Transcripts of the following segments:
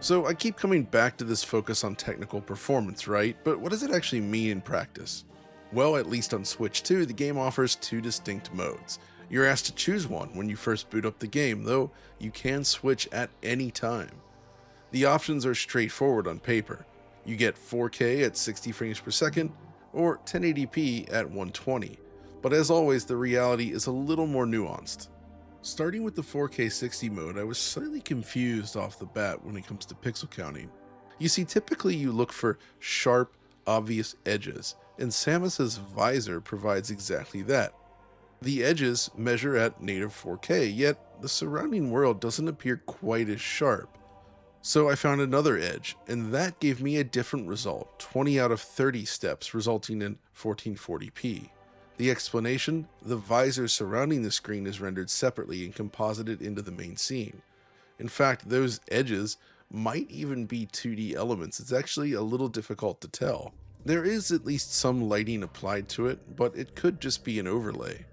So I keep coming back to this focus on technical performance, right? But what does it actually mean in practice? Well, at least on Switch 2, the game offers two distinct modes. You're asked to choose one when you first boot up the game, though you can switch at any time. The options are straightforward on paper. You get 4K at 60 frames per second, or 1080p at 120. But as always, the reality is a little more nuanced. Starting with the 4K 60 mode, I was slightly confused off the bat when it comes to pixel counting. You see, typically you look for sharp, obvious edges, and Samus's visor provides exactly that. The edges measure at native 4K, yet the surrounding world doesn't appear quite as sharp. So I found another edge, and that gave me a different result, 20 out of 30 steps, resulting in 1440p. The explanation? The visor surrounding the screen is rendered separately and composited into the main scene. In fact, those edges might even be 2D elements. It's actually a little difficult to tell. There is at least some lighting applied to it, but it could just be an overlay.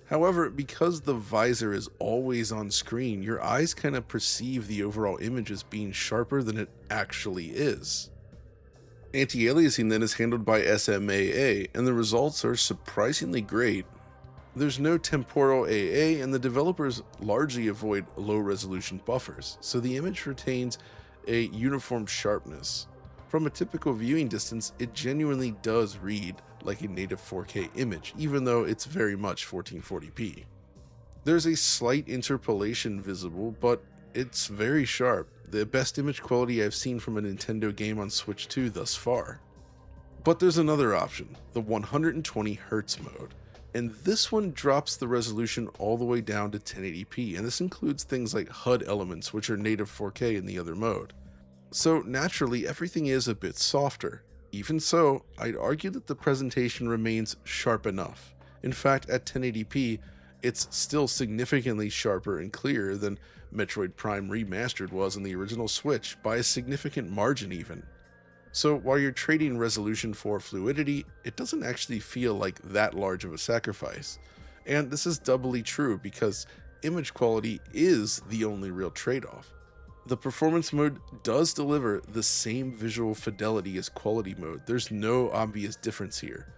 However, because the visor is always on screen, your eyes kind of perceive the overall image as being sharper than it actually is. Anti-aliasing then is handled by SMAA, and the results are surprisingly great. There's no temporal AA, and the developers largely avoid low-resolution buffers, so the image retains a uniform sharpness. From a typical viewing distance, it genuinely does read like a native 4K image, even though it's very much 1440p. There's a slight interpolation visible, but it's very sharp, the best image quality I've seen from a Nintendo game on Switch 2 thus far. But there's another option, the 120Hz mode, and this one drops the resolution all the way down to 1080p, and this includes things like HUD elements, which are native 4K in the other mode. So naturally, everything is a bit softer. Even so, I'd argue that the presentation remains sharp enough. In fact, at 1080p, it's still significantly sharper and clearer than Metroid Prime Remastered was on the original Switch, by a significant margin even. So while you're trading resolution for fluidity, it doesn't actually feel like that large of a sacrifice. And this is doubly true because image quality is the only real trade-off. The performance mode does deliver the same visual fidelity as quality mode. There's no obvious difference here.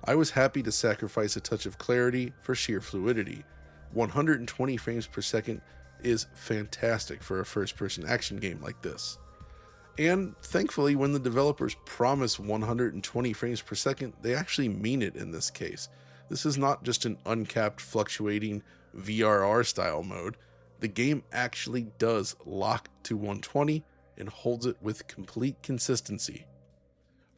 I was happy to sacrifice a touch of clarity for sheer fluidity. 120 frames per second is fantastic for a first-person action game like this. And thankfully, when the developers promise 120 frames per second, they actually mean it in this case. This is not just an uncapped, fluctuating VRR style mode. The game actually does lock to 120 and holds it with complete consistency.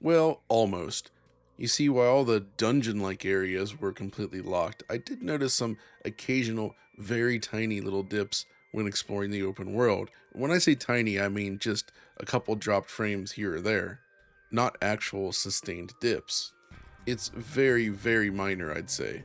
Well, almost. You see, while all the dungeon-like areas were completely locked, I did notice some occasional, very tiny little dips when exploring the open world. When I say tiny, I mean just a couple dropped frames here or there, not actual sustained dips. It's very, very minor, I'd say.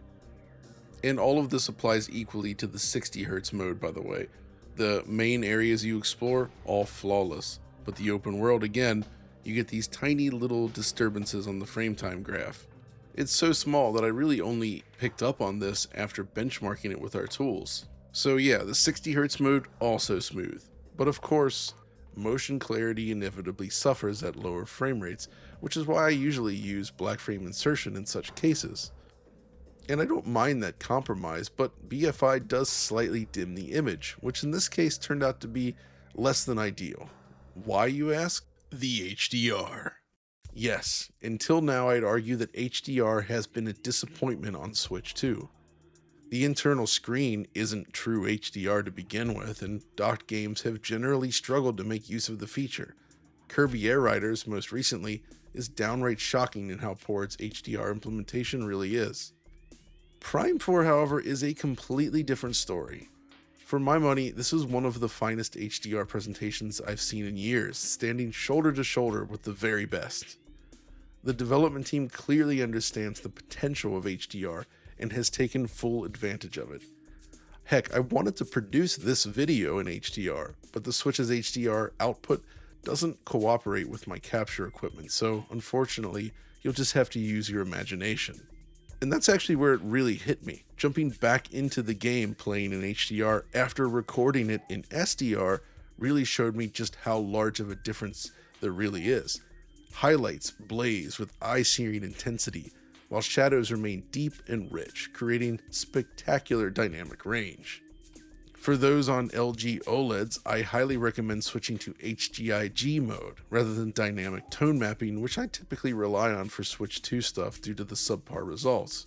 And all of this applies equally to the 60Hz mode, by the way. The main areas you explore, all flawless, but the open world, again, you get these tiny little disturbances on the frame time graph. It's so small that I really only picked up on this after benchmarking it with our tools. So yeah, the 60Hz mode, also smooth. But of course, motion clarity inevitably suffers at lower frame rates, which is why I usually use black frame insertion in such cases. And I don't mind that compromise, but BFI does slightly dim the image, which in this case turned out to be less than ideal. Why, you ask? The HDR. Yes, until now I'd argue that HDR has been a disappointment on Switch 2. The internal screen isn't true HDR to begin with, and docked games have generally struggled to make use of the feature. Kirby Air Riders, most recently, is downright shocking in how poor its HDR implementation really is. Prime 4, however, is a completely different story. For my money, this is one of the finest HDR presentations I've seen in years, standing shoulder to shoulder with the very best. The development team clearly understands the potential of HDR and has taken full advantage of it. Heck, I wanted to produce this video in HDR, but the Switch's HDR output doesn't cooperate with my capture equipment, so unfortunately, you'll just have to use your imagination. And that's actually where it really hit me, jumping back into the game playing in HDR after recording it in SDR really showed me just how large of a difference there really is. Highlights blaze with eye-searing intensity, while shadows remain deep and rich, creating spectacular dynamic range. For those on LG OLEDs, I highly recommend switching to HDIG mode rather than dynamic tone mapping, which I typically rely on for Switch 2 stuff due to the subpar results.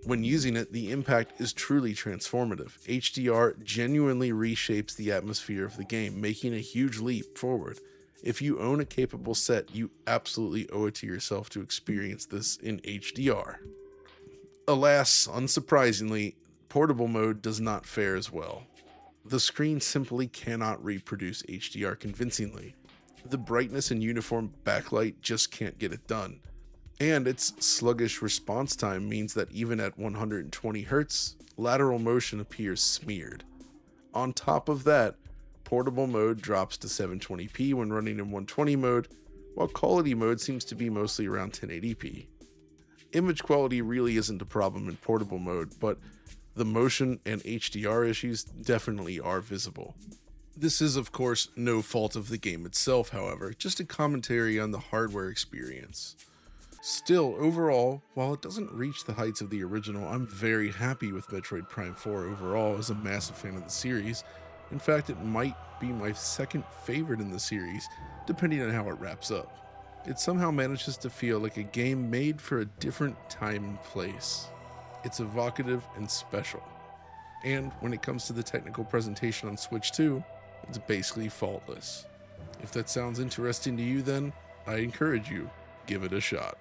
When using it, the impact is truly transformative. HDR genuinely reshapes the atmosphere of the game, making a huge leap forward. If you own a capable set, you absolutely owe it to yourself to experience this in HDR. Alas, unsurprisingly, portable mode does not fare as well. The screen simply cannot reproduce HDR convincingly. The brightness and uniform backlight just can't get it done. And its sluggish response time means that even at 120Hz, lateral motion appears smeared. On top of that, portable mode drops to 720p when running in 120 mode, while quality mode seems to be mostly around 1080p. Image quality really isn't a problem in portable mode, but the motion and HDR issues definitely are visible. This is, of course, no fault of the game itself, however, just a commentary on the hardware experience. Still, overall, while it doesn't reach the heights of the original, I'm very happy with Metroid Prime 4 overall as a massive fan of the series. In fact, it might be my second favorite in the series, depending on how it wraps up. It somehow manages to feel like a game made for a different time and place. It's evocative and special. And when it comes to the technical presentation on Switch 2, it's basically faultless. If that sounds interesting to you then, I encourage you, give it a shot.